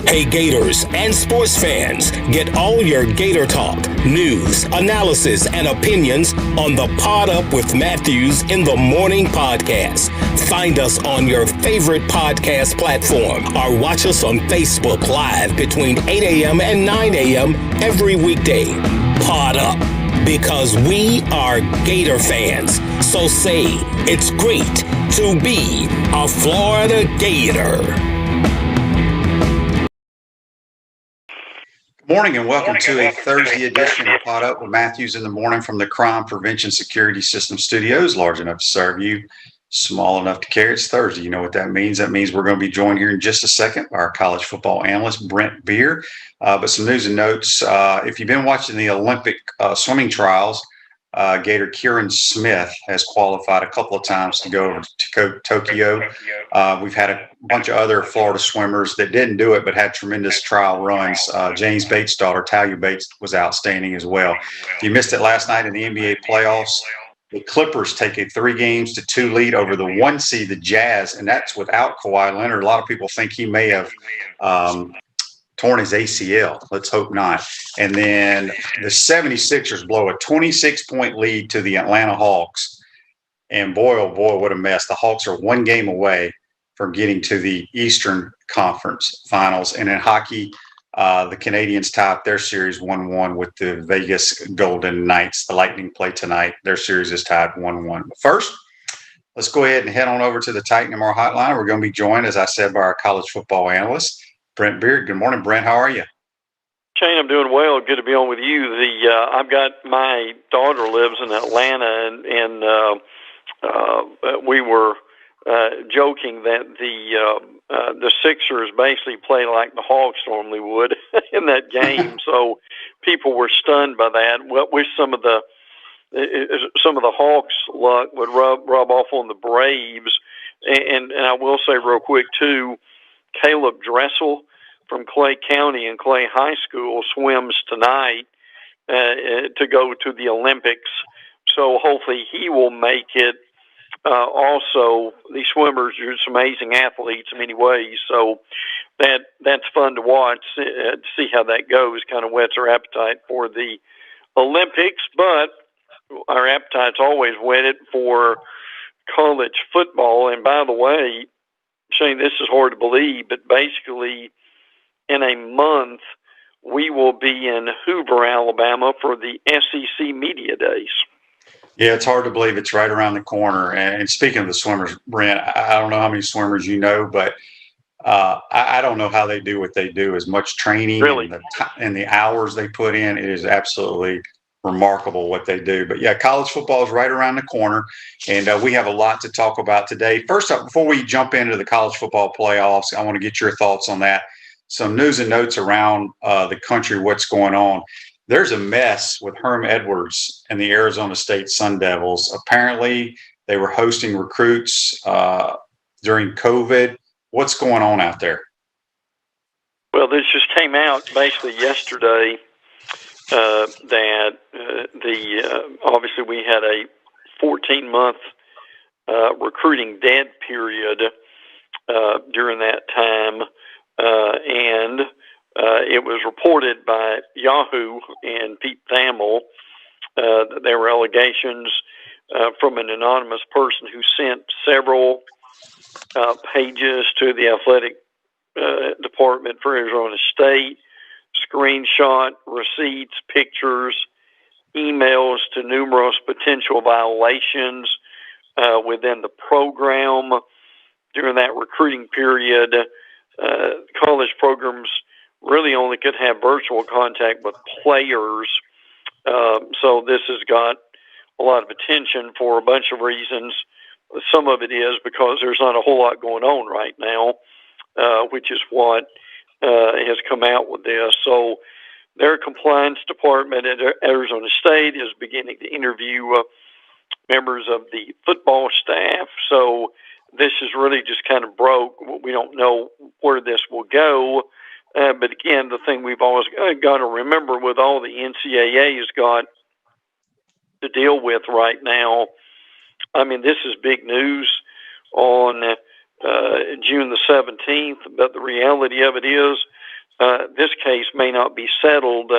Hey Gators and sports fans, get all your Gator talk, news, analysis, and opinions on the Pod Up with Matthews in the Morning podcast. Find us on your favorite podcast platform or watch us on Facebook Live between 8 a.m. and 9 a.m. every weekday. Pod Up, because we are Gator fans. So say it's great to be a Florida Gator. Morning and welcome to a Thursday edition of Pod Up with Matthews in the Morning from the Crime Prevention Security System Studios, large enough to serve you, small enough to carry. It's Thursday. You know what that means. That means we're going to be joined here in just a second by our college football analyst, Brent Beaird. But some news and notes. If you've been watching the Olympic swimming trials, Gator Kieran Smith has qualified a couple of times to go over to Tokyo. We've had a bunch of other Florida swimmers that didn't do it but had tremendous trial runs. James Bates' daughter, Talia Bates, was outstanding as well. If you missed it last night in the NBA playoffs, the Clippers take a 3-2 lead over the 1 seed, the Jazz, and that's without Kawhi Leonard. A lot of people think he may have torn his ACL. Let's hope not. And then the 76ers blow a 26-point lead to the Atlanta Hawks. And boy, oh boy, what a mess. The Hawks are 1 game away from getting to the Eastern Conference Finals. And in hockey, the Canadians tied their series 1-1 with the Vegas Golden Knights. The Lightning play tonight. Their series is tied 1-1. But first, let's go ahead and head on over to the Titan MR hotline. We're going to be joined, as I said, by our college football analyst, Brent Beaird. Good morning, Brent. How are you? Shane, I'm doing well. Good to be on with you. I've got my daughter lives in Atlanta, and we were joking that the Sixers basically play like the Hawks normally would in that game. So people were stunned by that. Well, wish some of the Hawks' luck would rub off on the Braves. And I will say real quick too, Caleb Dressel from Clay County and Clay High School swims tonight to go to the Olympics. So hopefully he will make it. Also, these swimmers are just amazing athletes in many ways. So that's fun to watch, to see how that goes. Kind of whets our appetite for the Olympics, but our appetite's always whetted for college football. And by the way, Shane, this is hard to believe, but basically in a month, we will be in Hoover, Alabama for the SEC Media Days. Yeah, it's hard to believe it's right around the corner. And speaking of the swimmers, Brent, I don't know how many swimmers you know, but I don't know how they do what they do. As much training really? and the hours they put in, it is absolutely remarkable what they do. But yeah, college football is right around the corner, and we have a lot to talk about today. First up, before we jump into the college football playoffs, I want to get your thoughts on that. Some news and notes around the country, what's going on. There's a mess with Herm Edwards and the Arizona State Sun Devils. Apparently, they were hosting recruits during COVID. What's going on out there? Well, this just came out basically yesterday that obviously we had a 14-month recruiting dead period during that time, and it was reported by Yahoo and Pete Thamel that there were allegations from an anonymous person who sent several pages to the athletic department for Arizona State, screenshot, receipts, pictures, emails to numerous potential violations within the program during that recruiting period. College programs really only could have virtual contact with players. So this has got a lot of attention for a bunch of reasons. Some of it is because there's not a whole lot going on right now, which is what has come out with this. So their compliance department at Arizona State is beginning to interview members of the football staff. So this is really just kind of broke. We don't know where this will go. But again, the thing we've always got to remember with all the NCAA has got to deal with right now, I mean, this is big news on June the 17th, but the reality of it is this case may not be settled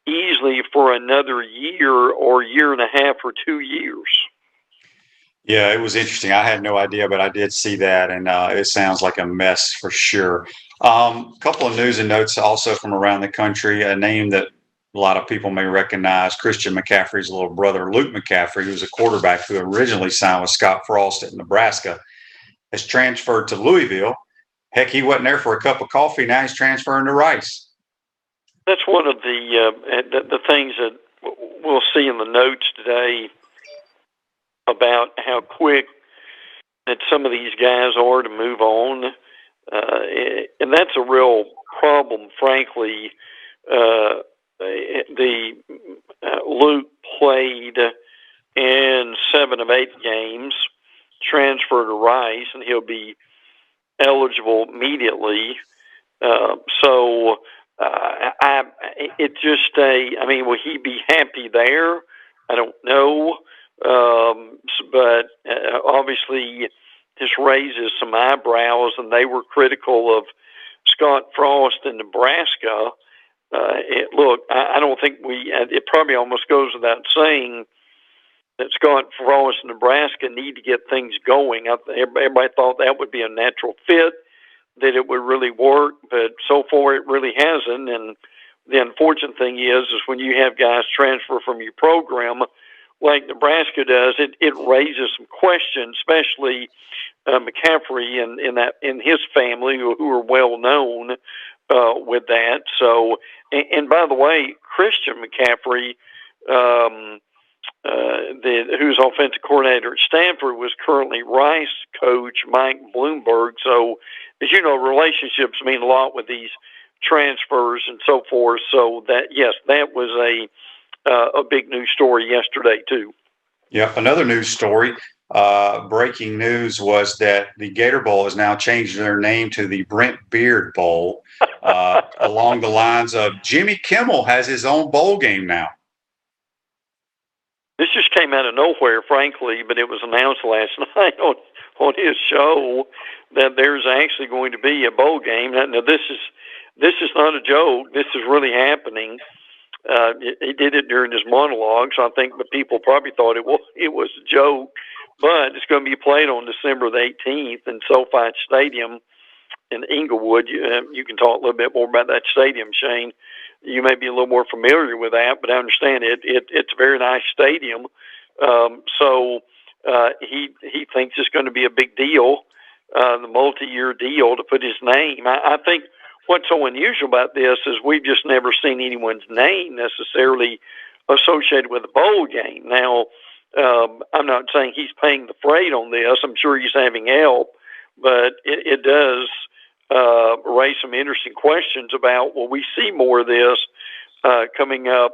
easily for another year or year and a half or 2 years. Yeah, it was interesting. I had no idea, but I did see that, and it sounds like a mess for sure. A couple of news and notes also from around the country. A name that a lot of people may recognize, Christian McCaffrey's little brother, Luke McCaffrey, who was a quarterback who originally signed with Scott Frost at Nebraska, has transferred to Louisville. Heck, he wasn't there for a cup of coffee. Now he's transferring to Rice. That's one of the things that we'll see in the notes today about how quick that some of these guys are to move on. And that's a real problem, frankly. Luke played in 7 of 8 games, transferred to Rice, and he'll be eligible immediately. Will he be happy there? I don't know. But obviously this raises some eyebrows, and they were critical of Scott Frost in Nebraska. I don't think it probably almost goes without saying that Scott Frost and Nebraska need to get things going. Everybody thought that would be a natural fit, that it would really work, but so far it really hasn't. And the unfortunate thing is when you have guys transfer from your program like Nebraska does, it raises some questions, especially McCaffrey and his family, who are well known with that. So, and by the way, Christian McCaffrey, who's offensive coordinator at Stanford, was currently Rice coach Mike Bloomberg. So, as you know, relationships mean a lot with these transfers and so forth. So that was a big news story yesterday too. Yeah, another news story. Breaking news was that the Gator Bowl has now changed their name to the Brent Beaird Bowl, along the lines of Jimmy Kimmel has his own bowl game now. This just came out of nowhere, frankly, but it was announced last night on his show that there's actually going to be a bowl game. Now, this is not a joke. This is really happening. He did it during his monologue, so I think the people probably thought it was a joke. But it's going to be played on December the 18th in SoFi Stadium in Inglewood. You can talk a little bit more about that stadium, Shane. You may be a little more familiar with that, but I understand it's a very nice stadium. So he thinks it's going to be a big deal, the multi-year deal to put his name. I think what's so unusual about this is we've just never seen anyone's name necessarily associated with a bowl game. Now, I'm not saying he's paying the freight on this. I'm sure he's having help, but it does raise some interesting questions about, will we see more of this coming up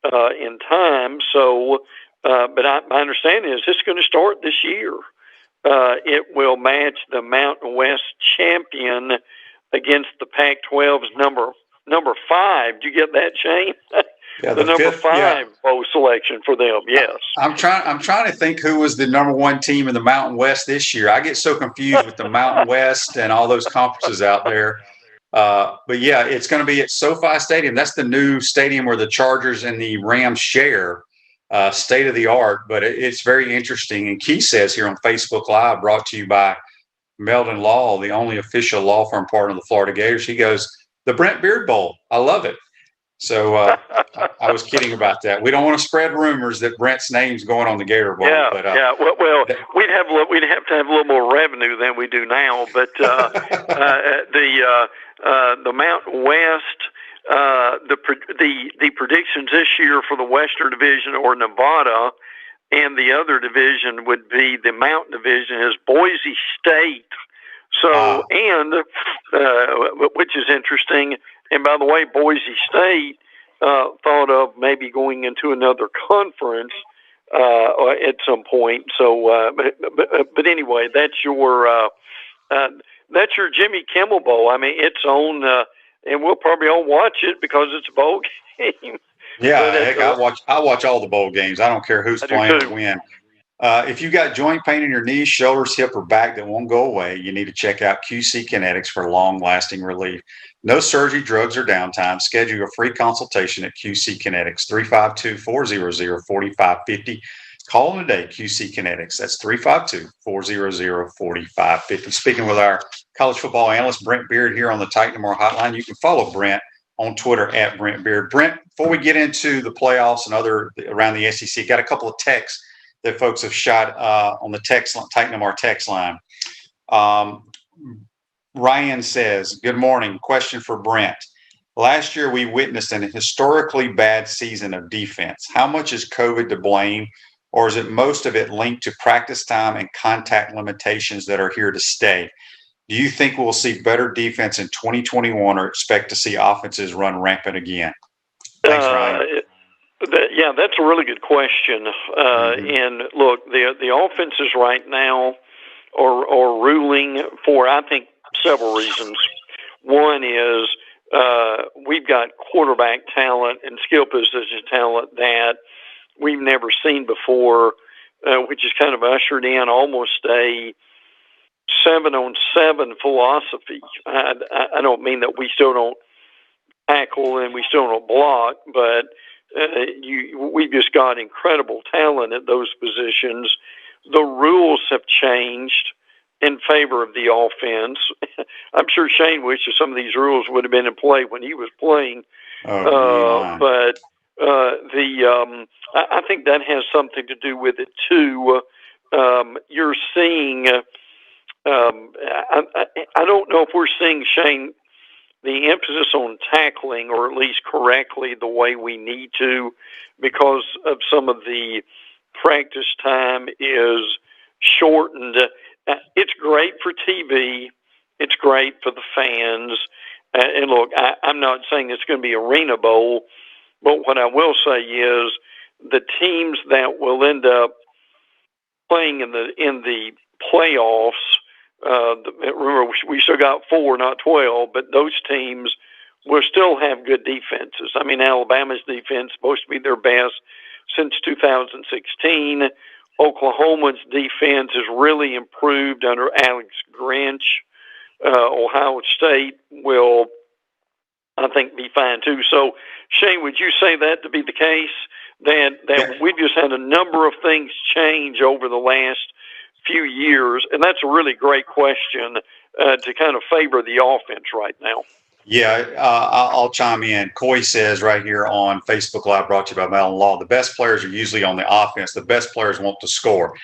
in time? So, but my understanding is it's going to start this year. It will match the Mountain West champion against the Pac-12's number 5. Did you get that, Shane? Yeah, the number 5 bowl selection for them. Yes. I'm trying to think who was the number 1 team in the Mountain West this year. I get so confused with the Mountain West and all those conferences out there. But yeah, it's going to be at SoFi Stadium. That's the new stadium where the Chargers and the Rams share. State of the art, but it's very interesting. And Keith says here on Facebook Live, brought to you by Meldon Law, the only official law firm partner of the Florida Gators. He goes, the Brent Beaird Bowl. I love it. So I was kidding about that. We don't want to spread rumors that Brent's name's going on the Gator Bowl. Yeah, but, Well, we'd have to have a little more revenue than we do now. But the Mountain West, the predictions this year for the Western Division or Nevada, and the other division would be the Mountain Division is Boise State. So which is interesting. And by the way, Boise State thought of maybe going into another conference at some point. So, but anyway, that's your Jimmy Kimmel Bowl. I mean, it's on, and we'll probably all watch it because it's a bowl game. Yeah, heck, I watch all the bowl games. I don't care who's playing or when. If you got joint pain in your knees, shoulders, hip, or back that won't go away, you need to check out QC Kinetics for long-lasting relief. No surgery, drugs, or downtime. Schedule a free consultation at QC Kinetics, 352-400-4550. Call them today, QC Kinetics. That's 352-400-4550. Speaking with our college football analyst, Brent Beaird, here on the Titan Tomorrow Hotline. You can follow Brent on Twitter at Brent Beaird. Brent, before we get into the playoffs and other around the SEC, got a couple of texts that folks have shot on the text Titan Tomorrow text line. Ryan says, good morning. Question for Brent. Last year, we witnessed an historically bad season of defense. How much is COVID to blame, or is it most of it linked to practice time and contact limitations that are here to stay? Do you think we'll see better defense in 2021 or expect to see offenses run rampant again? Thanks, Ryan. Yeah, that's a really good question. And look, the offenses right now are ruling for, I think, several reasons. One is we've got quarterback talent and skill position talent that we've never seen before, which has kind of ushered in almost a 7-on-7 philosophy. I don't mean that we still don't tackle and we still don't block, but we've just got incredible talent at those positions. The rules have changed in favor of the offense. I'm sure Shane wishes some of these rules would have been in play when he was playing. But I think that has something to do with it too. You're seeing. I don't know if we're seeing, Shane, the emphasis on tackling, or at least correctly, the way we need to, because of some of the practice time is shortened. It's great for TV. It's great for the fans. And look, I'm not saying it's going to be Arena Bowl, but what I will say is the teams that will end up playing in the playoffs. Remember, we still got 4, not 12, but those teams will still have good defenses. I mean, Alabama's defense is supposed to be their best since 2016. Oklahoma's defense has really improved under Alex Grinch. Ohio State will, I think, be fine too. So, Shane, would you say that to be the case? That we've just had a number of things change over the last few years, and that's a really great question to kind of favor the offense right now. Yeah, I'll chime in. Coy says right here on Facebook Live, brought to you by Mellon Law, the best players are usually on the offense. The best players want to score.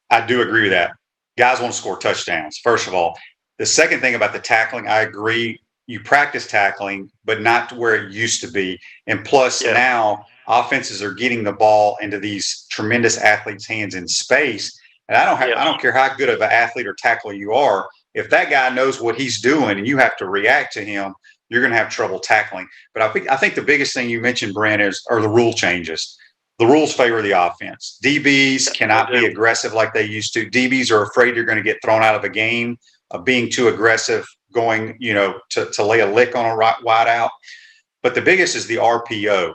I do agree with that. Guys want to score touchdowns, first of all. The second thing about the tackling, I agree. You practice tackling, but not to where it used to be. And plus, now offenses are getting the ball into these tremendous athletes' hands in space. And I don't care how good of an athlete or tackler you are. If that guy knows what he's doing and you have to react to him, you're going to have trouble tackling. But I think the biggest thing you mentioned, Brent, are the rule changes. The rules favor the offense. DBs cannot be aggressive like they used to. DBs are afraid you're going to get thrown out of a game of being too aggressive, going, to lay a lick on a wide out. But the biggest is the RPO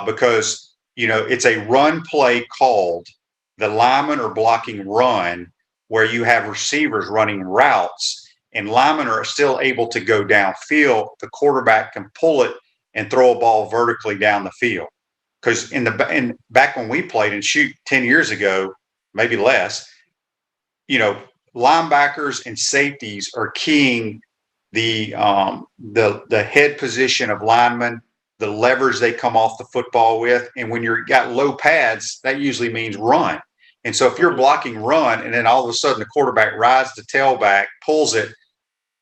because, it's a run play called. The linemen are blocking run where you have receivers running routes and linemen are still able to go downfield. The quarterback can pull it and throw a ball vertically down the field. Because back when we played and shoot 10 years ago, maybe less, linebackers and safeties are keying the head position of linemen, the levers they come off the football with. And when you've got low pads, that usually means run. And so if you're blocking run and then all of a sudden the quarterback rides the tailback, pulls it,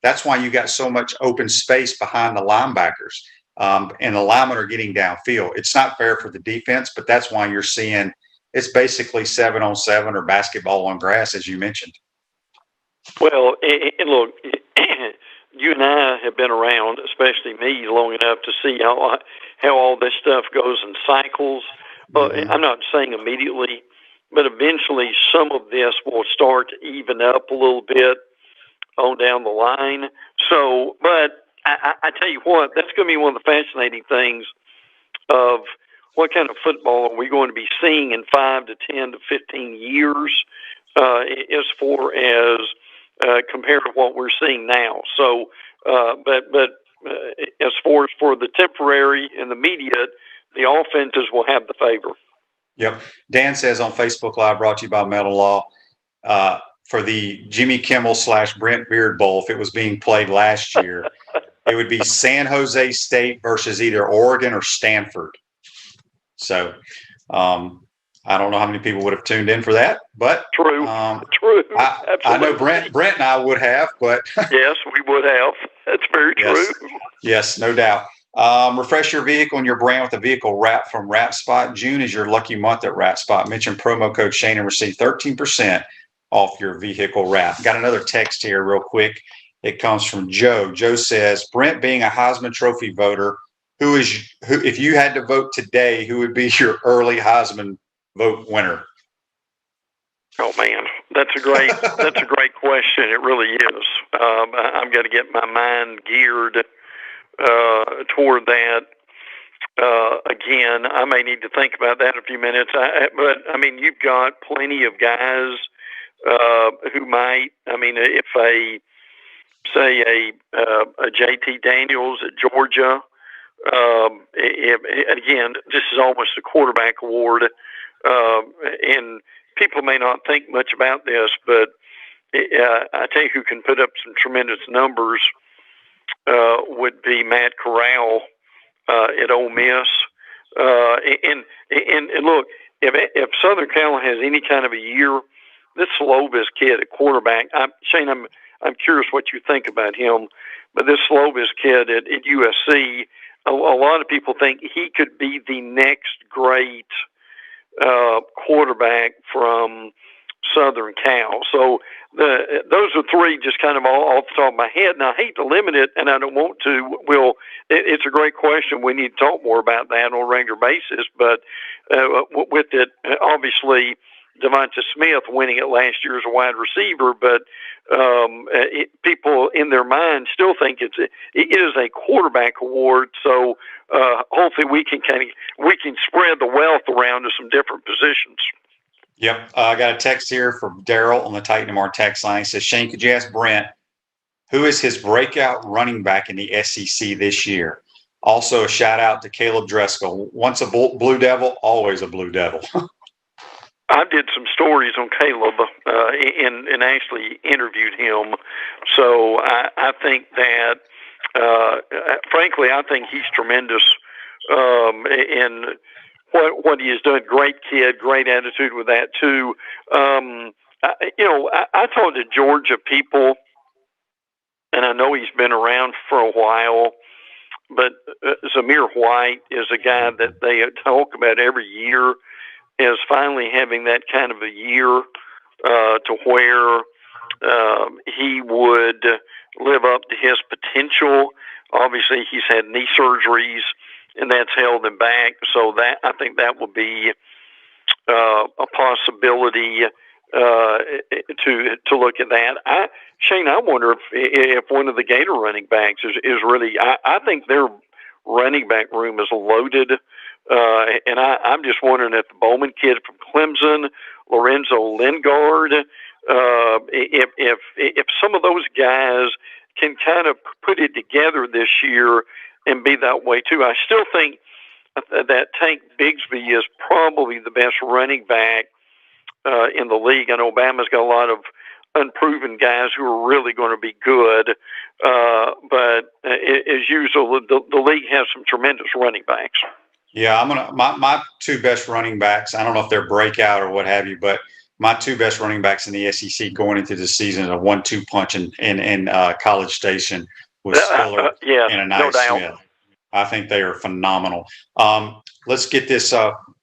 that's why you got so much open space behind the linebackers. And the linemen are getting downfield. It's not fair for the defense, but that's why you're seeing it's basically 7-on-7 or basketball on grass, as you mentioned. Well, and look, you and I have been around, especially me, long enough to see how all this stuff goes in cycles. I'm not saying immediately, but eventually some of this will start to even up a little bit on down the line. So, but I tell you what, that's going to be one of the fascinating things of what kind of football are we going to be seeing in 5 to 10 to 15 years, as far as compared to what we're seeing now. So, but as far as for the temporary and the immediate, the offenses will have the favor. Yep. Dan says on Facebook Live, brought to you by Metal Law, for the Jimmy Kimmel / Brent Beaird Bowl, if it was being played last year, it would be San Jose State versus either Oregon or Stanford. So I don't know how many people would have tuned in for that, but true. I know Brent and I would have, but yes, we would have. That's very true. Yes, no doubt. Refresh your vehicle and your brand with a vehicle wrap from Wrap Spot. June is your lucky month at Wrap Spot. Mention promo code Shane and receive 13% off your vehicle wrap. Got another text here real quick. It comes from Joe. Joe says, Brent, being a Heisman Trophy voter, who if you had to vote today, who would be your early Heisman vote winner? Oh man, that's a great question. It really is. I'm going to get my mind geared toward that. Again, I may need to think about that in a few minutes. But I mean, you've got plenty of guys who might. I mean, if say a JT Daniels at Georgia. Again, this is almost a quarterback award, and people may not think much about this, but I tell you who can put up some tremendous numbers would be Matt Corral at Ole Miss. And look, if Southern Cal has any kind of a year, this Slovis kid at quarterback, Shane, I'm curious what you think about him, but this Slovis kid at USC, a lot of people think he could be the next great quarterback from Southern Cal. So those are three just kind of all off the top of my head. And I hate to limit it, and I don't want to. It's a great question. We need to talk more about that on a regular basis. But with it, obviously, Devonta Smith winning it last year as a wide receiver, but people in their mind still think it is a quarterback award. So hopefully we can spread the wealth around to some different positions. Yep. I got a text here from Daryl on the Titan MR text line. He says, Shane, could you ask Brent, who is his breakout running back in the SEC this year? Also, a shout out to Caleb Driscoll. Once a Blue Devil, always a Blue Devil. I did some stories on Caleb and actually interviewed him. So I think that, frankly, I think he's tremendous in what he has done. Great kid, great attitude with that too. I talked to Georgia people, and I know he's been around for a while, but Zamir White is a guy that they talk about every year as finally having that kind of a year to where he would live up to his potential. Obviously, he's had knee surgeries, and that's held him back. So that I think that will be a possibility to look at that. Shane, I wonder if one of the Gator running backs is really. I think their running back room is loaded. And I'm just wondering if the Bowman kid from Clemson, Lorenzo Lingard, if some of those guys can kind of put it together this year and be that way too. I still think that Tank Bigsby is probably the best running back in the league. I know Alabama's got a lot of unproven guys who are really going to be good, but as usual, the league has some tremendous running backs. Yeah, my two best running backs, I don't know if they're breakout or what have you, but my two best running backs in the SEC going into the season, a 1-2 punch in College Station was Spiller and Anais Smith. I think they are phenomenal. Let's get this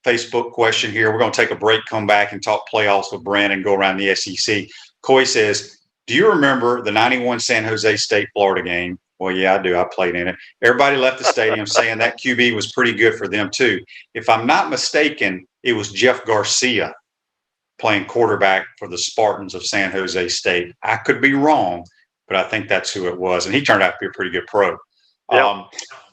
Facebook question here. We're going to take a break, come back and talk playoffs with Brent and go around the SEC. Coy says, do you remember the 91 San Jose State Florida game? Well, yeah, I do. I played in it. Everybody left the stadium saying that QB was pretty good for them, too. If I'm not mistaken, it was Jeff Garcia playing quarterback for the Spartans of San Jose State. I could be wrong, but I think that's who it was. And he turned out to be a pretty good pro. Yep.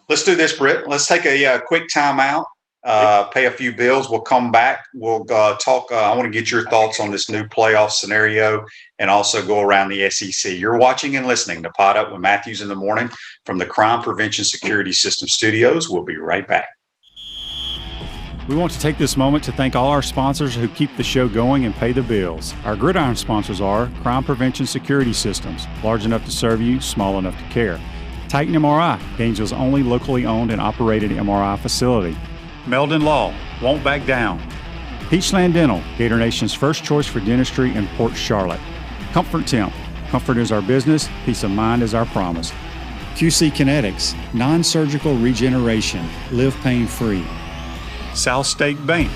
Let's do this, Britt. Let's take a quick timeout. pay a few bills. We'll come back. We'll talk. I want to get your thoughts on this new playoff scenario and also go around the SEC. You're watching and listening to Pod Up with Matthews in the Morning from the Crime Prevention Security System Studios. We'll be right back. We want to take this moment to thank all our sponsors who keep the show going and pay the bills. Our gridiron sponsors are Crime Prevention Security Systems, large enough to serve you, small enough to care. Titan MRI, Gainesville's only locally owned and operated MRI facility. Meldon Law, won't back down. Peachland Dental, Gator Nation's first choice for dentistry in Port Charlotte. Comfort Temp, comfort is our business, peace of mind is our promise. QC Kinetics, non-surgical regeneration, live pain-free. South State Bank,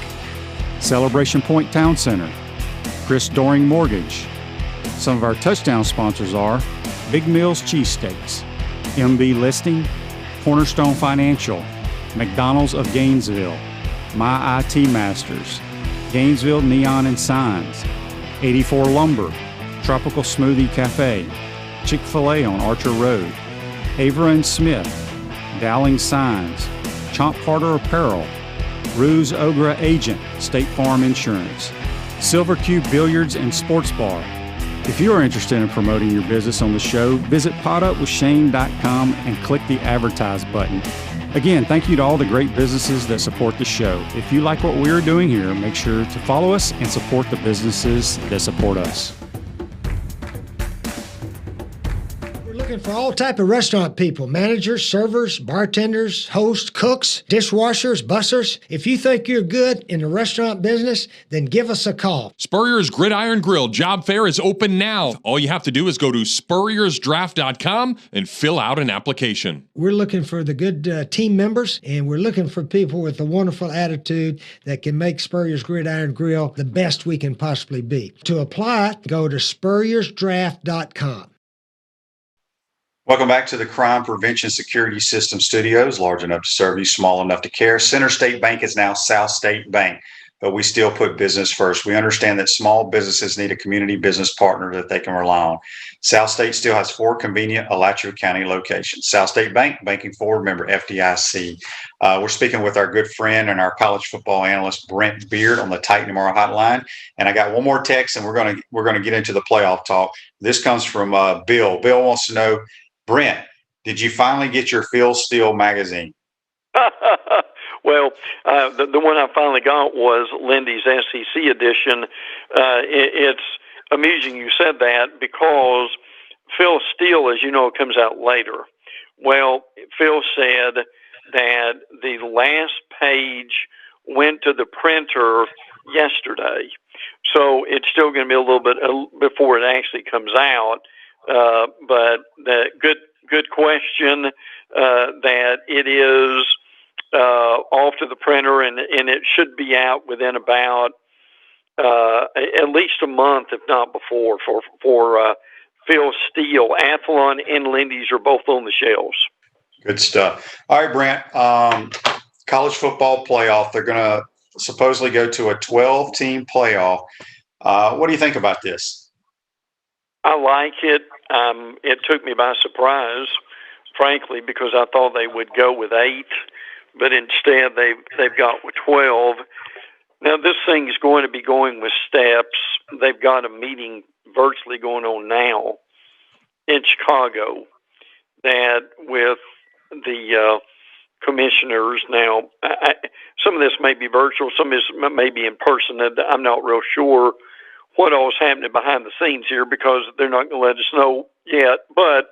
Celebration Point Town Center, Chris Doring Mortgage. Some of our touchdown sponsors are Big Mills Cheesesteaks, MB Listing, Cornerstone Financial, McDonald's of Gainesville, My IT Masters, Gainesville Neon and Signs, 84 Lumber, Tropical Smoothie Cafe, Chick-fil-A on Archer Road, Avera and Smith, Dowling Signs, Chomp Carter Apparel, Ruse Ogra Agent, State Farm Insurance, Silver Cube Billiards and Sports Bar. If you are interested in promoting your business on the show, visit podupwithshane.com and click the advertise button. Again, thank you to all the great businesses that support the show. If you like what we're doing here, make sure to follow us and support the businesses that support us. Looking for all type of restaurant people, managers, servers, bartenders, hosts, cooks, dishwashers, bussers. If you think you're good in the restaurant business, then give us a call. Spurrier's Gridiron Grill job fair is open now. All you have to do is go to spurriersdraft.com and fill out an application. We're looking for the good team members, and we're looking for people with a wonderful attitude that can make Spurrier's Gridiron Grill the best we can possibly be. To apply, go to spurriersdraft.com. Welcome back to the Crime Prevention Security System Studios, large enough to serve you, small enough to care. Center State Bank is now South State Bank, but we still put business first. We understand that small businesses need a community business partner that they can rely on. South State still has 4 convenient Alachua County locations. South State Bank, banking forward, member FDIC. We're speaking with our good friend and our college football analyst, Brent Beaird, on the Titan MRI hotline. And I got one more text, and we're gonna get into the playoff talk. This comes from Bill. Bill wants to know, Brent, did you finally get your Phil Steele magazine? Well, the one I finally got was Lindy's SEC edition. It's amusing you said that because Phil Steele, as you know, comes out later. Well, Phil said that the last page went to the printer yesterday. So it's still going to be a little bit before it actually comes out. But the good question, that it is off to the printer, and it should be out within about at least a month, if not before, for Phil Steele. Athlon and Lindy's are both on the shelves. Good stuff. All right, Brent, college football playoff, they're going to supposedly go to a 12-team playoff. What do you think about this? I like it. It took me by surprise, frankly, because I thought they would go with 8, but instead they've got with 12. Now, this thing is going to be going with steps. They've got a meeting virtually going on now in Chicago that with the commissioners. Now, some of this may be virtual, some of this may be in person. I'm not real sure what all is happening behind the scenes here because they're not going to let us know yet, but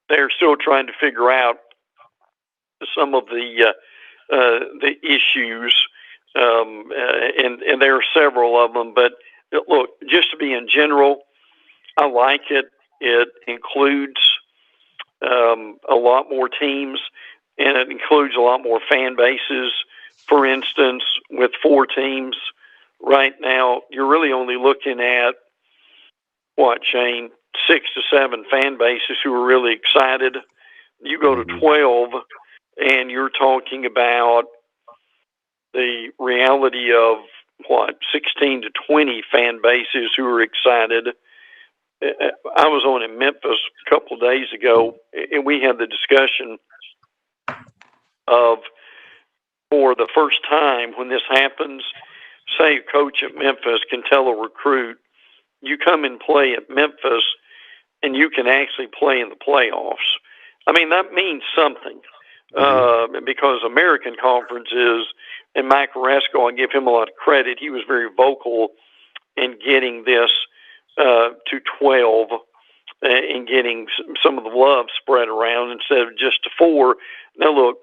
they're still trying to figure out some of the issues, and there are several of them. But look, just to be in general, I like it. It includes a lot more teams, and it includes a lot more fan bases. For instance, with 4 teams right now, you're really only looking at, what, Shane, 6 to 7 fan bases who are really excited. You go to 12, and you're talking about the reality of, what, 16 to 20 fan bases who are excited. I was on in Memphis a couple of days ago, and we had the discussion of for the first time when this happens, say a coach at Memphis can tell a recruit, you come and play at Memphis and you can actually play in the playoffs. I mean, that means something. Because American Conference is, and Mike Carrasco, I give him a lot of credit, he was very vocal in getting this to 12 and getting some of the love spread around instead of just to 4. Now, look,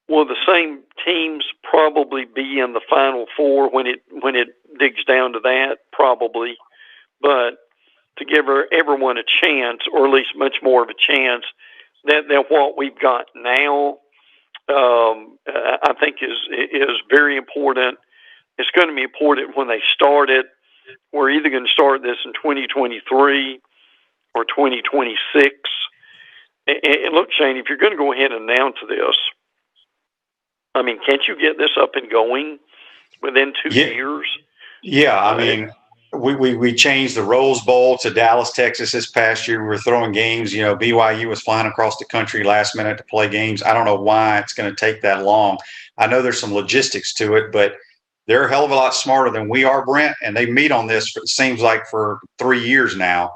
will the same teams probably be in the Final Four when it digs down to that? Probably. But to give everyone a chance, or at least much more of a chance, than what we've got now, I think is very important. It's going to be important when they start it. We're either going to start this in 2023 or 2026. And look, Shane, if you're going to go ahead and announce this, I mean, can't you get this up and going within 2 years? Yeah, I mean, we changed the Rose Bowl to Dallas, Texas this past year. We were throwing games. You know, BYU was flying across the country last minute to play games. I don't know why it's going to take that long. I know there's some logistics to it, but they're a hell of a lot smarter than we are, Brent, and they meet on this, it seems like, for 3 years now,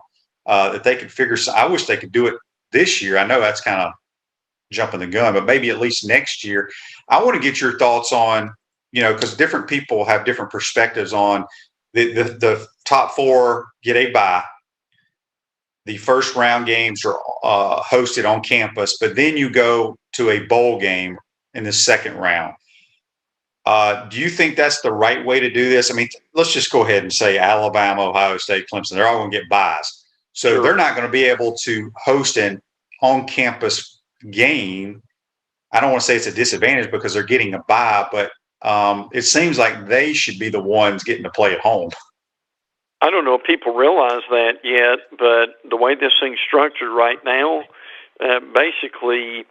that they could figure. I wish they could do it this year. I know that's kind of jumping the gun, but maybe at least next year. I want to get your thoughts on, you know, because different people have different perspectives on the top 4 get a bye. The first round games are hosted on campus, but then you go to a bowl game in the second round. Do you think that's the right way to do this? I mean, let's just go ahead and say Alabama, Ohio State, Clemson, they're all going to get byes. So They're not going to be able to host an on-campus game. I don't want to say it's a disadvantage because they're getting a bye, but it seems like they should be the ones getting to play at home. I don't know if people realize that yet, but the way this thing's structured right now, basically,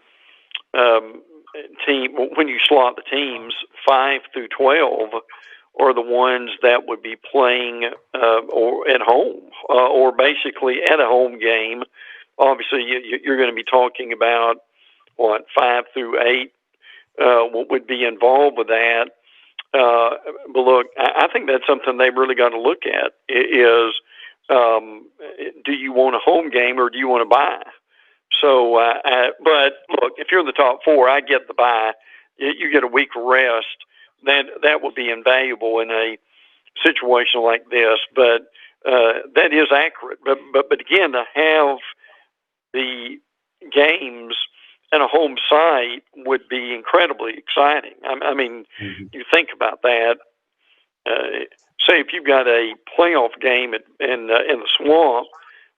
when you slot the teams, 5 through 12 are the ones that would be playing or at home, or basically at a home game. Obviously, you're going to be talking about 5 through 8 would be involved with that. But look, I think that's something they've really got to look at is, do you want a home game or do you want to buy? So, but look, if you're in the top 4, I get the bye. You get a week of rest. That would be invaluable in a situation like this. But that is accurate. But again, to have the games and a home site would be incredibly exciting. I mean, you think about that. Say if you've got a playoff game in the Swamp,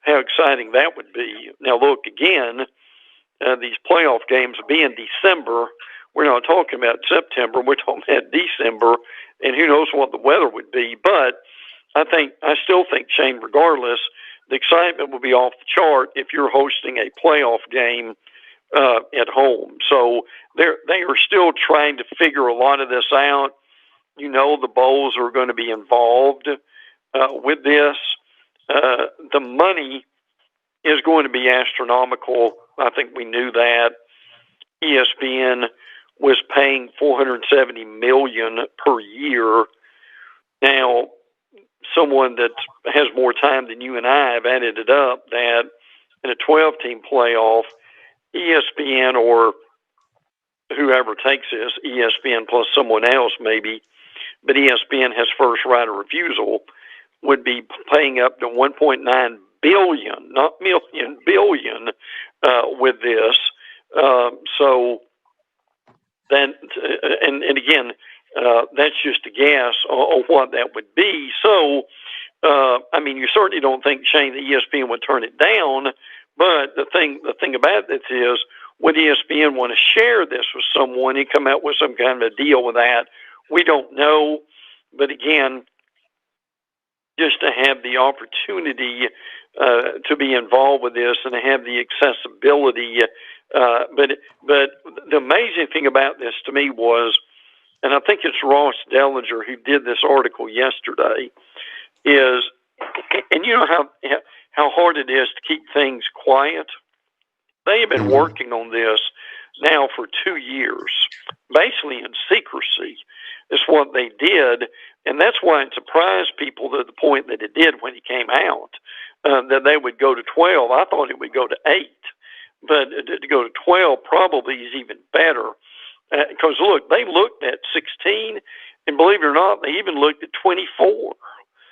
how exciting that would be. Now, look, again, these playoff games will be in December. We're not talking about September. We're talking about December, and who knows what the weather would be. But I still think, Shane, regardless, the excitement will be off the chart if you're hosting a playoff game at home. So they are still trying to figure a lot of this out. You know, the bowls are going to be involved with this. The money is going to be astronomical. I think we knew that. ESPN was paying $470 million per year. Now, someone that has more time than you and I have added it up that in a 12-team playoff, ESPN or whoever takes this, ESPN plus someone else maybe, but ESPN has first right of refusal, would be paying up to $1.9 billion, not million, billion, with this. So then, and again, that's just a guess on what that would be. So, I mean, you certainly don't think, Shane, that ESPN would turn it down. But the thing about this is, would ESPN want to share this with someone and come out with some kind of a deal with that? We don't know. But again, just to have the opportunity to be involved with this and to have the accessibility. But the amazing thing about this to me was, and I think it's Ross Dellinger who did this article yesterday, is, and you know how hard it is to keep things quiet. They have been working on this now for 2 years, basically in secrecy, is what they did. And that's why it surprised people to the point that it did when he came out, that they would go to 12. I thought it would go to 8, but to go to 12 probably is even better. Because, look, they looked at 16, and believe it or not, they even looked at 24.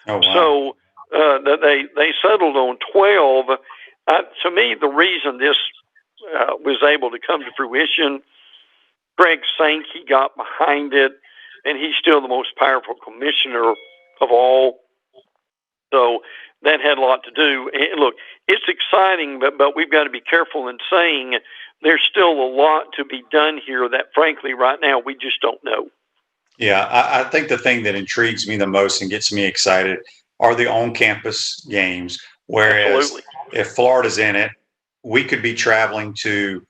Oh, wow. So they settled on 12. To me, the reason this was able to come to fruition, Greg Sankey got behind it, and he's still the most powerful commissioner of all. So that had a lot to do. And look, it's exciting, but we've got to be careful in saying there's still a lot to be done here that, frankly, right now we just don't know. Yeah, I think the thing that intrigues me the most and gets me excited are the on-campus games. Whereas Absolutely. If Florida's in it, we could be traveling to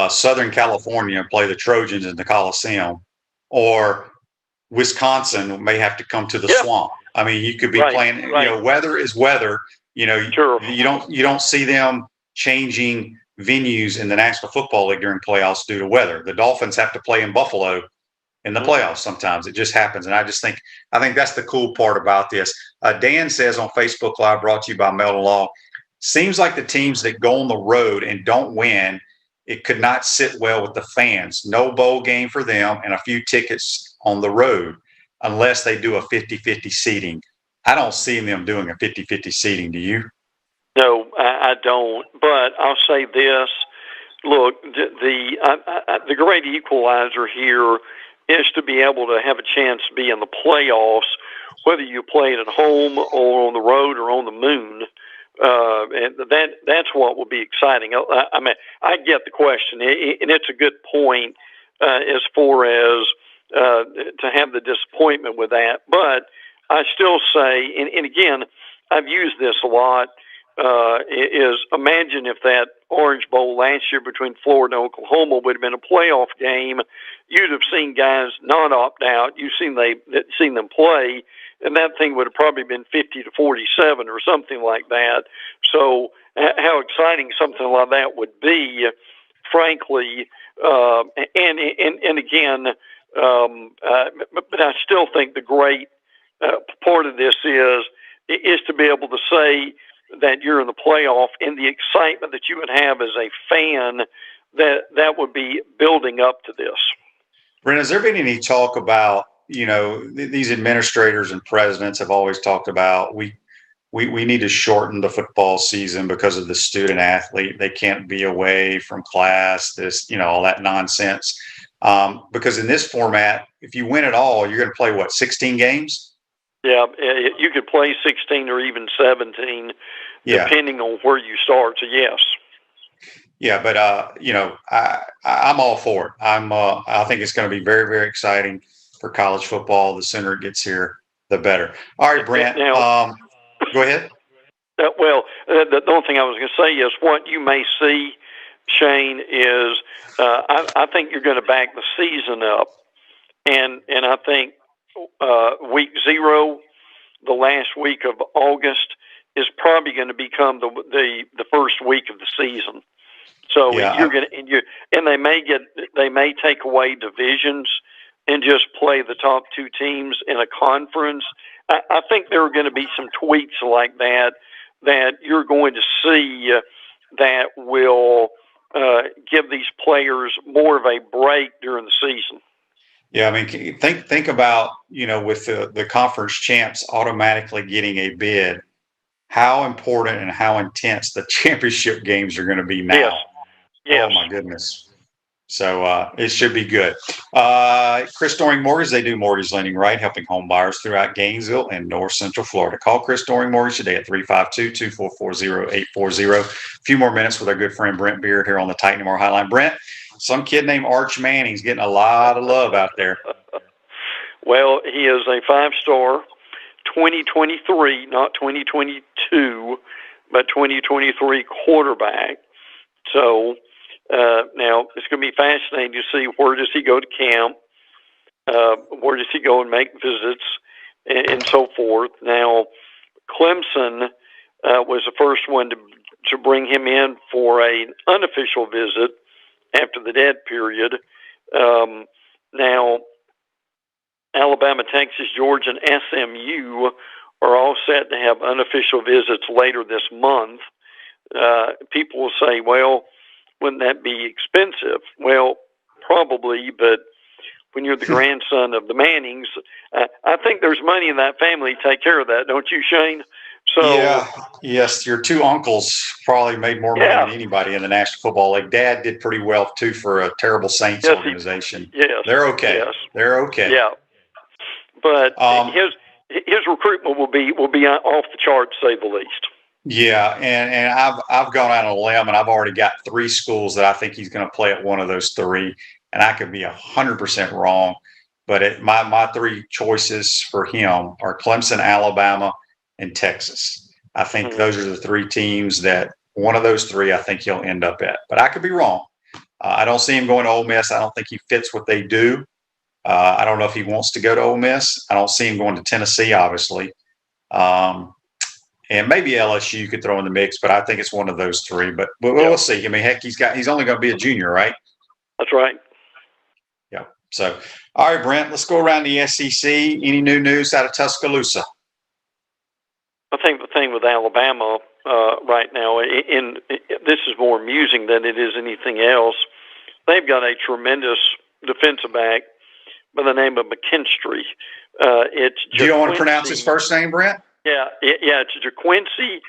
Southern California and play the Trojans in the Coliseum, or Wisconsin may have to come to the swamp. I mean, you could be playing. You know, weather is weather. You know, Sure. you don't see them changing venues in the National Football League during playoffs due to weather. The Dolphins have to play in Buffalo in the playoffs sometimes. It just happens. And I think that's the cool part about this. Dan says on Facebook Live, brought to you by Meldon Law, seems like the teams that go on the road and don't win, it could not sit well with the fans. No bowl game for them and a few tickets on the road unless they do a 50-50 seating. I don't see them doing a 50-50 seating. Do you? No, I don't. But I'll say this. Look, the great equalizer here is to be able to have a chance to be in the playoffs, whether you play it at home or on the road or on the moon. And that's what will be exciting. I mean, I get the question, and it's a good point as far as to have the disappointment with that. But I still say, and again, I've used this a lot, is imagine if that Orange Bowl last year between Florida and Oklahoma would have been a playoff game. You'd have seen guys not opt out. You've seen them play, and that thing would have probably been 50-47 or something like that. So how exciting something like that would be, frankly. And again, but I still think the great part of this is to be able to say that you're in the playoff, and the excitement that you would have as a fan that would be building up to this. Brent, has there been any talk about, you know, these administrators and presidents have always talked about we need to shorten the football season because of the student athlete. They can't be away from class, this, you know, all that nonsense. Because in this format, if you win it all, you're going to play, 16 games? Yeah, you could play 16 or even 17, depending on where you start. So, yes. Yeah, but you know, I'm all for it. I think it's going to be very, very exciting for college football. The sooner it gets here, the better. All right, Brent. Now, go ahead. The only thing I was going to say is what you may see, Shane, is I think you're going to back the season up, and I think week 0, the last week of August, is probably going to become the first week of the season. So you're going to, and they may take away divisions and just play the top 2 teams in a conference. I think there are going to be some tweaks like that you're going to see that will give these players more of a break during the season. Yeah, I mean, think about, you know, with the conference champs automatically getting a bid, how important and how intense the championship games are going to be now. Yes. Oh, my goodness. So it should be good. Chris Doring Mortgage, they do mortgage lending, right? Helping home buyers throughout Gainesville and North Central Florida. Call Chris Doring Mortgage today at 352-244-0840. A few more minutes with our good friend Brent Beaird here on the Titan More Hotline. Brent, some kid named Arch Manning's getting a lot of love out there. Well, he is a 5-star 2023, not 2022, but 2023 quarterback. So now it's going to be fascinating to see where does he go to camp, where does he go and make visits, and so forth. Now, Clemson was the first one to bring him in for an unofficial visit after the dead period. Now, Alabama, Texas, Georgia, and SMU are all set to have unofficial visits later this month. People will say, well, wouldn't that be expensive? Well, probably, but when you're the grandson of the Mannings, I think there's money in that family to take care of that, don't you, Shane? So, yes, your two uncles probably made more money than anybody in the National Football League. Dad did pretty well too for a terrible Saints organization. They're okay. Yes. They're okay. Yeah, but his recruitment will be off the chart, to say the least. Yeah, and I've gone out on a limb, and I've already got 3 schools that I think he's going to play at one of those 3, and I could be 100% wrong. But my 3 choices for him are Clemson, Alabama, and Texas. I think those are the 3 teams that one of those 3 I think he'll end up at. But I could be wrong. I don't see him going to Ole Miss. I don't think he fits what they do. I don't know if he wants to go to Ole Miss. I don't see him going to Tennessee, obviously. And maybe LSU you could throw in the mix, but I think it's one of those 3. But we'll see. I mean, heck, he's only going to be a junior, right? That's right. Yeah. So, all right, Brent, let's go around the SEC. Any new news out of Tuscaloosa? I think the thing with Alabama right now, this is more amusing than it is anything else. They've got a tremendous defensive back by the name of McKinstry. Do you want to pronounce his first name, Brent? Yeah, it's JaQuincy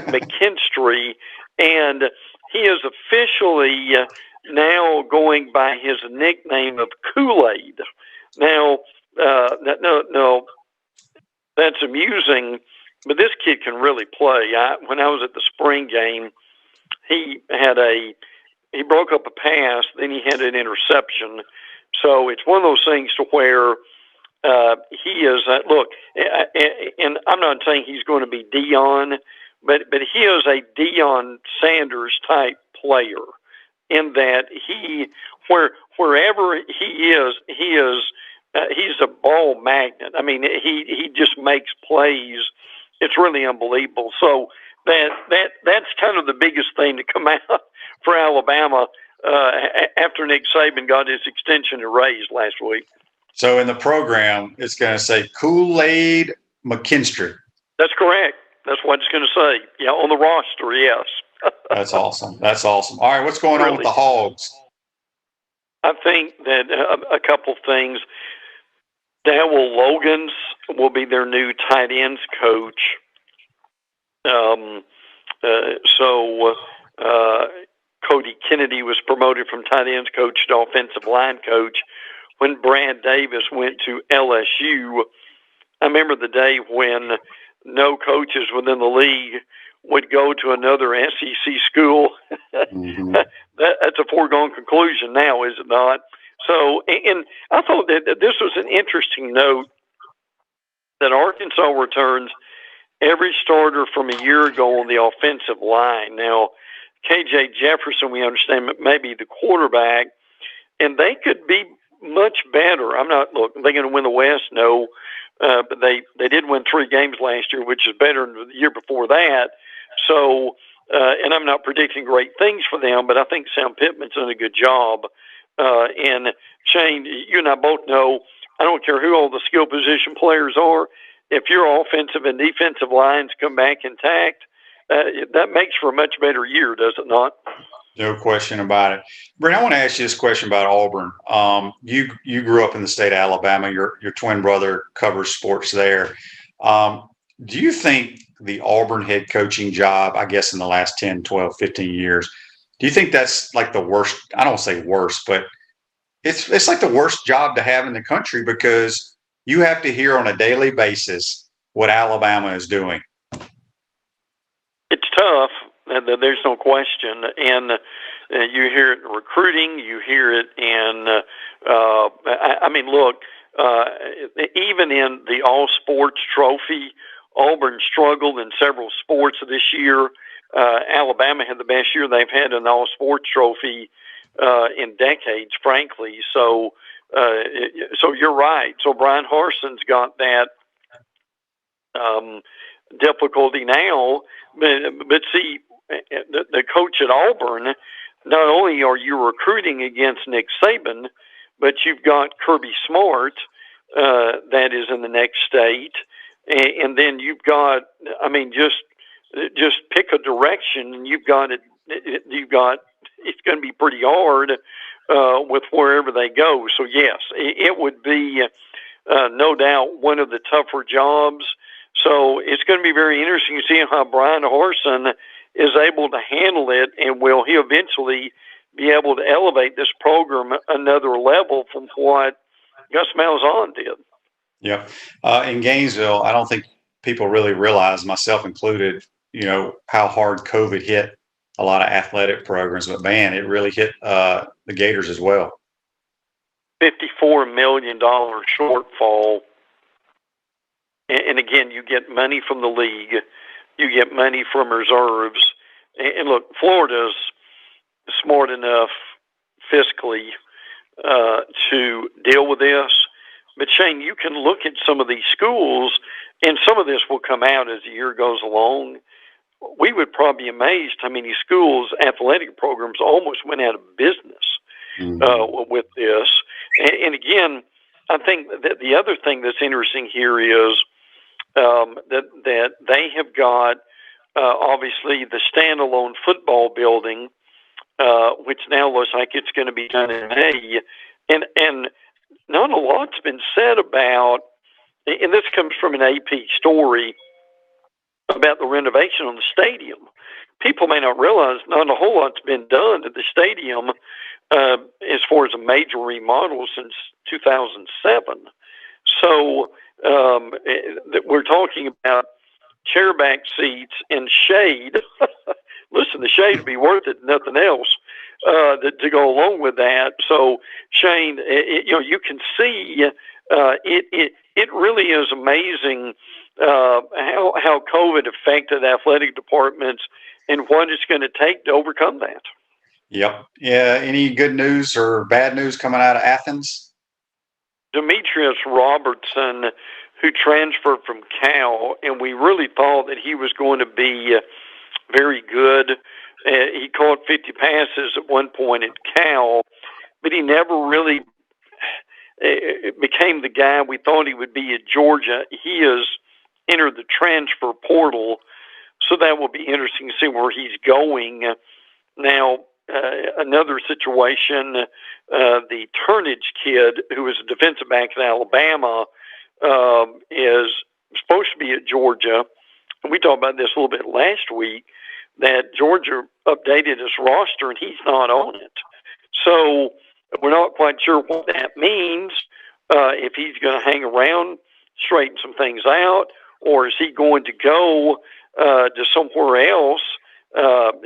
McKinstry, and he is officially now going by his nickname of Kool-Aid. Now, no, that's amusing, but this kid can really play. When I was at the spring game, he broke up a pass, then he had an interception. So it's one of those things to where he is, look, and I'm not saying he's going to be Deion, but he is a Deion Sanders type player in that wherever he is, he's a ball magnet. I mean, he just makes plays. It's really unbelievable. So that's kind of the biggest thing to come out for Alabama after Nick Saban got his extension raised last week. So in the program, it's going to say Kool-Aid McKinstry. That's correct. That's what it's going to say. Yeah, on the roster, yes. That's awesome. That's awesome. All right, what's going on with the Hogs? I think that a couple things. Dowell Logans will be their new tight ends coach. Cody Kennedy was promoted from tight ends coach to offensive line coach. When Brad Davis went to LSU, I remember the day when no coaches within the league would go to another SEC school. Mm-hmm. That's a foregone conclusion now, is it not? So, and I thought that this was an interesting note that Arkansas returns every starter from a year ago on the offensive line. Now, KJ Jefferson, we understand, may be the quarterback, and they could be much better. Look, are they going to win the West? No. But they did win 3 games last year, which is better than the year before that. So, and I'm not predicting great things for them, but I think Sam Pittman's done a good job. And Shane, you and I both know, I don't care who all the skill position players are, if your offensive and defensive lines come back intact, that makes for a much better year, does it not? No question about it. Brent, I want to ask you this question about Auburn. You grew up in the state of Alabama. Your twin brother covers sports there. Do you think the Auburn head coaching job, I guess in the last 10, 12, 15 years, do you think that's like the worst? I don't say worst, but it's like the worst job to have in the country because you have to hear on a daily basis what Alabama is doing. It's tough. There's no question. And you hear it in recruiting. You hear it in, look, even in the all-sports trophy, Auburn struggled in several sports this year. Alabama had the best year they've had in the all-sports trophy in decades, frankly. So you're right. So Brian Harson's got that difficulty now. But see, the coach at Auburn, not only are you recruiting against Nick Saban, but you've got Kirby Smart that is in the next state, and then you've got, I mean, just pick a direction, and you've got it's going to be pretty hard with wherever they go. So yes, it would be no doubt one of the tougher jobs. So it's going to be very interesting to see how Brian Harsin is able to handle it, and will he eventually be able to elevate this program another level from what Gus Malzahn did. Yep. In Gainesville, I don't think people really realize, myself included, how hard COVID hit a lot of athletic programs, but man, it really hit the Gators as well. $54 million shortfall. And again, you get money from the league, you get money from reserves. And look, Florida's smart enough fiscally to deal with this. But Shane, you can look at some of these schools, and some of this will come out as the year goes along. We would probably be amazed how many schools' athletic programs almost went out of business with this. And again, I think that the other thing that's interesting here is that they have got obviously the standalone football building, which now looks like it's going to be done in May, and not a lot's been said about, and this comes from an AP story about the renovation on the stadium. People may not realize not a whole lot's been done at the stadium as far as a major remodel since 2007. So we're talking about chairback seats and shade. Listen, the shade would be worth it, nothing else to go along with that. So, Shane, you can see it really is amazing how COVID affected athletic departments and what it's going to take to overcome that. Yep. Yeah. Any good news or bad news coming out of Athens? Demetrius Robertson, who transferred from Cal, and we really thought that he was going to be very good. He caught 50 passes at one point at Cal, but he never really became the guy we thought he would be at Georgia. He has entered the transfer portal, so that will be interesting to see where he's going. Now, another situation, the Turnage kid, who is a defensive back in Alabama, is supposed to be at Georgia. And we talked about this a little bit last week, that Georgia updated his roster and he's not on it. So we're not quite sure what that means, if he's going to hang around, straighten some things out, or is he going to go to somewhere else,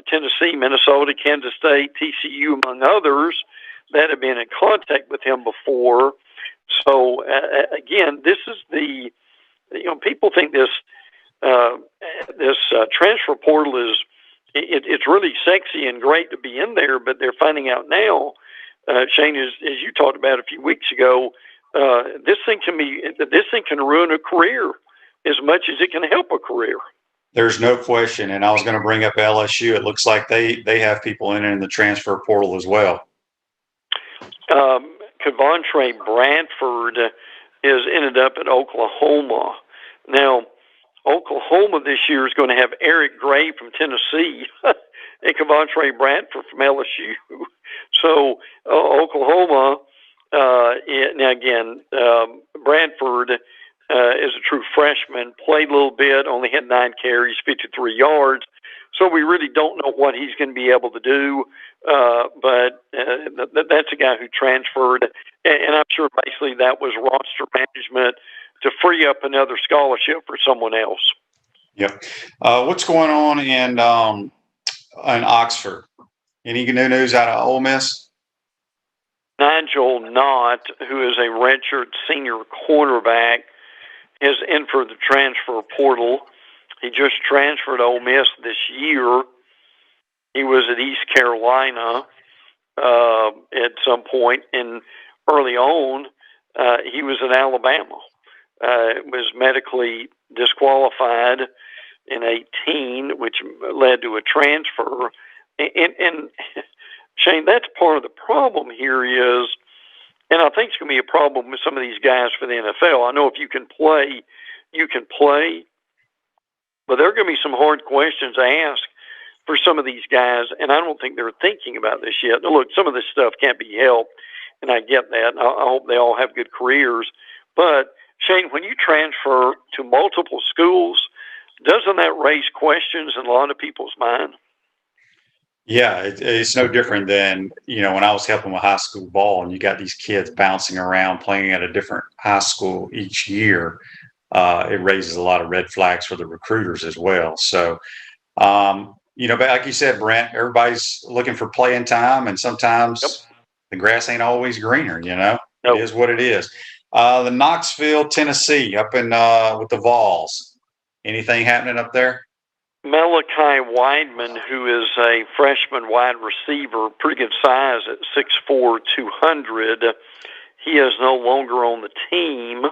Tennessee, Minnesota, Kansas State, TCU, among others, that have been in contact with him before. So, again, this is people think this transfer portal is, it's really sexy and great to be in there, but they're finding out now, Shane, as you talked about a few weeks ago, this thing can ruin a career as much as it can help a career. There's no question. And I was going to bring up LSU. It looks like they have people in the transfer portal as well. Kevontre Bradford has ended up at Oklahoma. Now, Oklahoma this year is going to have Eric Gray from Tennessee and Kevontre Bradford from LSU. So Oklahoma, now again, Bradford is a true freshman, played a little bit, only had 9 carries, 53 yards. So we really don't know what he's going to be able to do. But that's a guy who transferred. And I'm sure basically that was roster management to free up another scholarship for someone else. Yep. What's going on in Oxford? Any new news out of Ole Miss? Nigel Knott, who is a redshirt senior cornerback, is in for the transfer portal. He just transferred to Ole Miss this year. He was at East Carolina at some point, and early on, he was in Alabama. Was medically disqualified in 2018, which led to a transfer. And Shane, that's part of the problem here is, and I think it's going to be a problem with some of these guys for the NFL. I know if you can play, but there are going to be some hard questions to ask for some of these guys, and I don't think they're thinking about this yet. Now, look, some of this stuff can't be helped, and I get that, and I hope they all have good careers. But, Shane, when you transfer to multiple schools, doesn't that raise questions in a lot of people's mind? Yeah, it's no different than, when I was helping with high school ball and you got these kids bouncing around playing at a different high school each year. It raises a lot of red flags for the recruiters as well. So, but like you said, Brent, everybody's looking for playing time, and sometimes the grass ain't always greener, Nope. It is what it is. The Knoxville, Tennessee, up in with the Vols. Anything happening up there? Malachi Weidman, who is a freshman wide receiver, pretty good size at 6'4", 200. He is no longer on the team,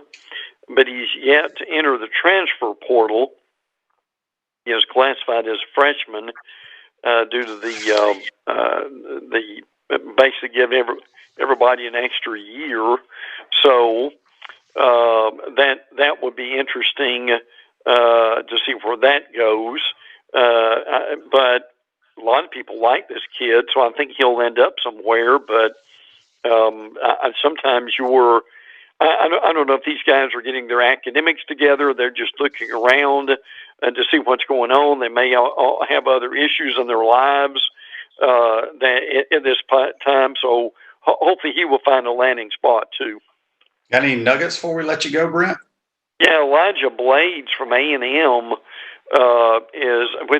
but he's yet to enter the transfer portal. He is classified as a freshman due to the basically give everybody an extra year. So that would be interesting to see where that goes. But a lot of people like this kid, so I think he'll end up somewhere. But sometimes I don't know if these guys are getting their academics together. They're just looking around to see what's going on. They may all have other issues in their lives at this time. So hopefully he will find a landing spot too. Got any nuggets before we let you go, Brent? Yeah, Elijah Blades from A&M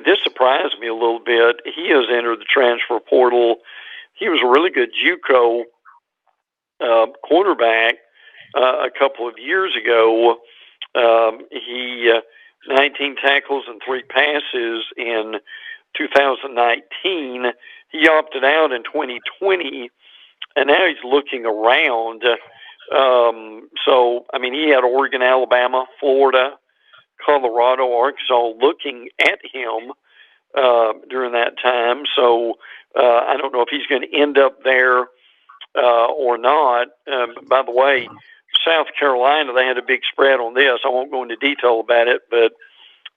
this surprised me a little bit. He has entered the transfer portal. He was a really good JUCO quarterback a couple of years ago. He 19 tackles and 3 passes in 2019. He opted out in 2020, and now he's looking around. He had Oregon, Alabama, Florida, Colorado, Arkansas looking at him during that time. So I don't know if he's going to end up there or not. By the way, South Carolina, they had a big spread on this. I won't go into detail about it, but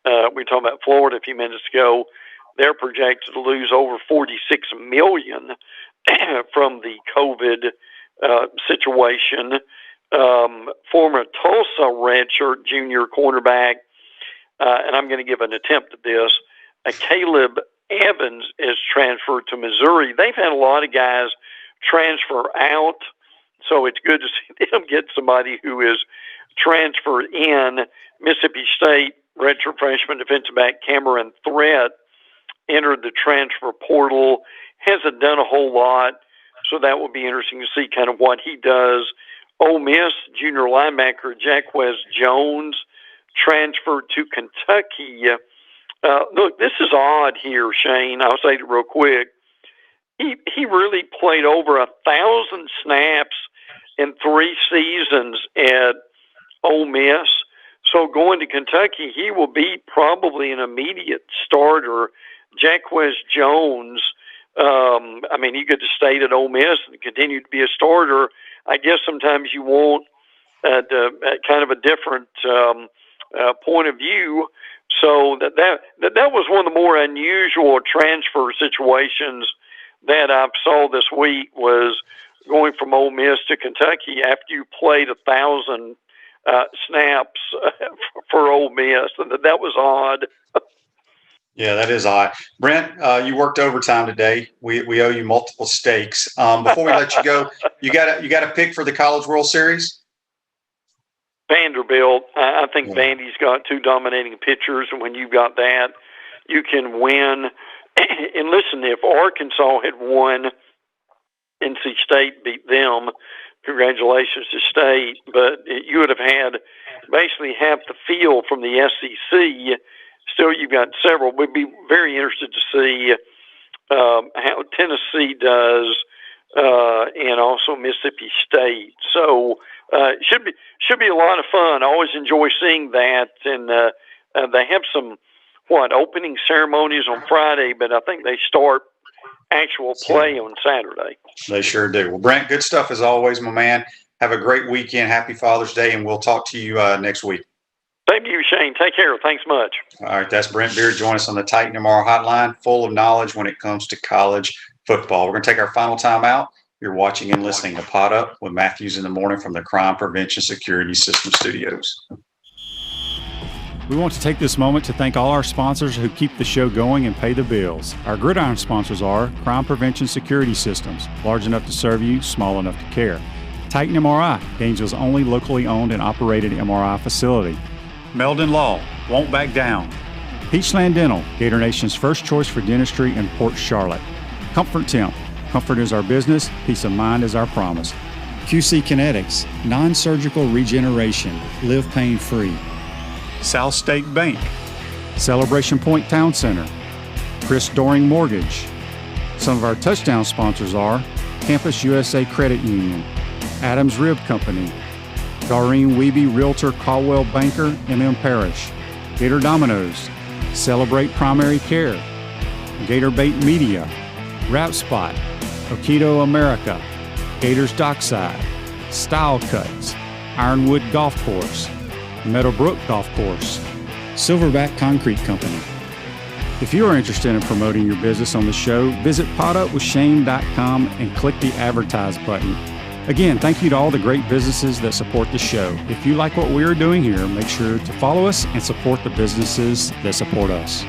we were talking about Florida a few minutes ago. They're projected to lose over $46 million from the COVID situation. Former Tulsa redshirt junior cornerback, and I'm going to give an attempt at this, Caleb Evans is transferred to Missouri. They've had a lot of guys transfer out, so it's good to see them get somebody who is transferred in. Mississippi State redshirt freshman defensive back Cameron Threat entered the transfer portal. Hasn't done a whole lot, so that will be interesting to see kind of what he does. Ole Miss junior linebacker Jacquez Jones transferred to Kentucky. Look, this is odd here, Shane. I'll say it real quick. He really played over 1,000 snaps in 3 seasons at Ole Miss. So going to Kentucky, he will be probably an immediate starter. Jacquez Jones, he could have stayed at Ole Miss and continued to be a starter. I guess sometimes you want kind of a different point of view. So that was one of the more unusual transfer situations that I saw this week, was going from Ole Miss to Kentucky after you played 1,000 snaps for Ole Miss. That was odd. Yeah, that is odd. Brent, you worked overtime today. We owe you multiple steaks. Before we let you go, you got a pick for the College World Series? Vanderbilt. I think Vandy's got 2 dominating pitchers, and when you've got that, you can win. And listen, if Arkansas had won, NC State beat them, congratulations to State, but you would have had basically half the field from the SEC. Still, you've got several. We'd be very interested to see how Tennessee does, and also Mississippi State. So should be a lot of fun. I always enjoy seeing that, and they have some opening ceremonies on Friday, but I think they start actual play on Saturday. They sure do. Well, Brent, good stuff as always, my man. Have a great weekend. Happy Father's Day, and we'll talk to you next week. Thank you, Shane. Take care. Thanks much. All right, that's Brent Beaird. Join us on the Titan Tomorrow hotline, full of knowledge when it comes to college football. We're going to take our final time out. You're watching and listening to Pot Up with Matthews in the Morning from the Crime Prevention Security System Studios. We want to take this moment to thank all our sponsors who keep the show going and pay the bills. Our gridiron sponsors are Crime Prevention Security Systems, large enough to serve you, small enough to care. Titan MRI, Gainesville's only locally owned and operated MRI facility. Meldon Law, won't back down. Peachland Dental, Gator Nation's first choice for dentistry in Port Charlotte. Comfort Temp, comfort is our business, peace of mind is our promise. QC Kinetics, non-surgical regeneration, live pain-free. South State Bank, Celebration Point Town Center, Chris Doring Mortgage. Some of our touchdown sponsors are Campus USA Credit Union, Adams Rib Company, Doreen Wiebe Realtor Caldwell Banker, MM Parish, Gator Dominoes, Celebrate Primary Care, Gator Bait Media, Wrap Spot, Okido America, Gators Dockside, Style Cuts, Ironwood Golf Course, Meadowbrook Golf Course, Silverback Concrete Company. If you are interested in promoting your business on the show, visit potupwithshane.com and click the Advertise button. Again, thank you to all the great businesses that support the show. If you like what we are doing here, make sure to follow us and support the businesses that support us.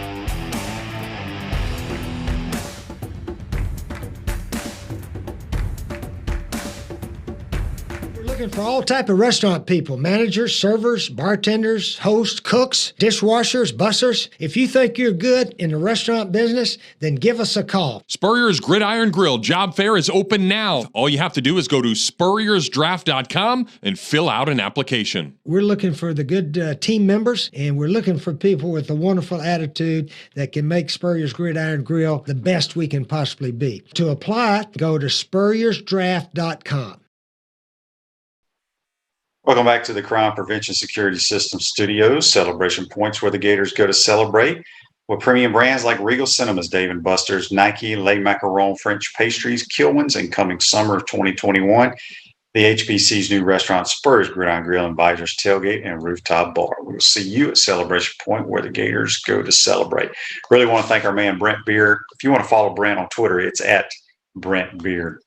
Looking for all type of restaurant people, managers, servers, bartenders, hosts, cooks, dishwashers, bussers. If you think you're good in the restaurant business, then give us a call. Spurrier's Gridiron Grill job fair is open now. All you have to do is go to spurriersdraft.com and fill out an application. We're looking for the good team members, and we're looking for people with a wonderful attitude that can make Spurrier's Gridiron Grill the best we can possibly be. To apply, go to spurriersdraft.com. Welcome back to the Crime Prevention Security System Studios, Celebration Points, where the Gators go to celebrate with premium brands like Regal Cinemas, Dave & Buster's, Nike, Le Macaron French Pastries, Kilwins, and coming summer of 2021, the HBC's new restaurant, Spurs Gridiron Grill and Visors Tailgate and Rooftop Bar. We'll see you at Celebration Point, where the Gators go to celebrate. Really want to thank our man, Brent Beaird. If you want to follow Brent on Twitter, it's at Brent Beaird.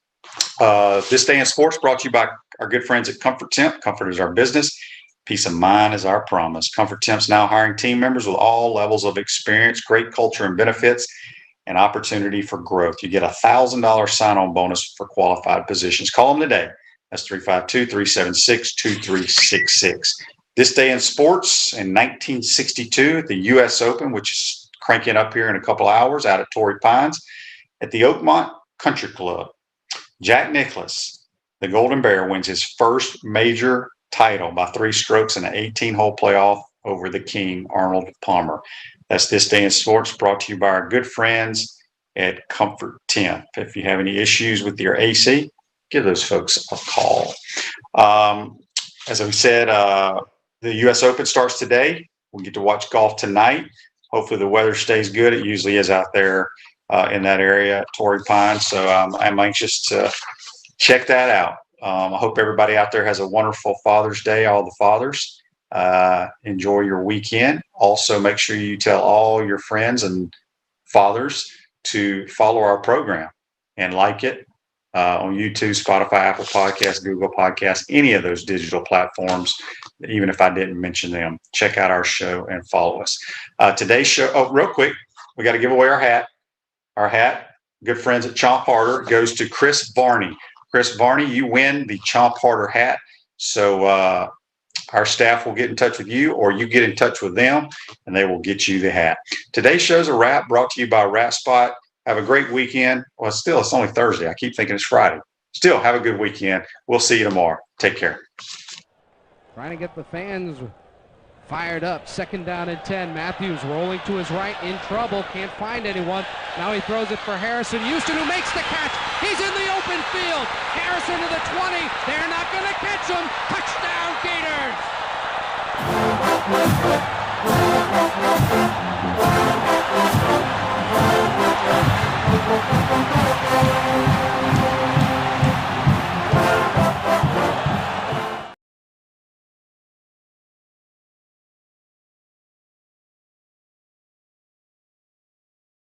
This Day in Sports brought to you by our good friends at Comfort Temp. Comfort is our business. Peace of mind is our promise. Comfort Temp's now hiring team members with all levels of experience, great culture and benefits, and opportunity for growth. You get a $1,000 sign-on bonus for qualified positions. Call them today. That's 352-376-2366. This Day in Sports in 1962 at the U.S. Open, which is cranking up here in a couple hours out at Torrey Pines at the Oakmont Country Club. Jack Nicklaus, the Golden Bear, wins his first major title by 3 strokes in an 18-hole playoff over the King, Arnold Palmer. That's This Day in Sports, brought to you by our good friends at Comfort Temp. If you have any issues with your AC, give those folks a call. As we said, the U.S. Open starts today. We'll get to watch golf tonight. Hopefully the weather stays good. It usually is out there in that area at Torrey Pines. So I'm anxious to check that out. I hope everybody out there has a wonderful Father's Day, all the fathers. Enjoy your weekend. Also, make sure you tell all your friends and fathers to follow our program and like it on YouTube, Spotify, Apple Podcasts, Google Podcasts, any of those digital platforms, even if I didn't mention them. Check out our show and follow us. Today's show, real quick, we got to give away our hat. Our hat, good friends at Chomp Harder, goes to Chris Varney. Chris Varney, you win the Chomp Harder hat. So our staff will get in touch with you, or you get in touch with them, and they will get you the hat. Today's show's a wrap, brought to you by Wrap Spot. Have a great weekend. Well, still, it's only Thursday. I keep thinking it's Friday. Still, have a good weekend. We'll see you tomorrow. Take care. Trying to get the fans fired up. 2nd down and 10. Matthews rolling to his right, in trouble, can't find anyone. Now he throws it for Harrison Houston, who makes the catch. He's in the open field. Harrison to the 20. They're not going to catch him. Touchdown, Gators.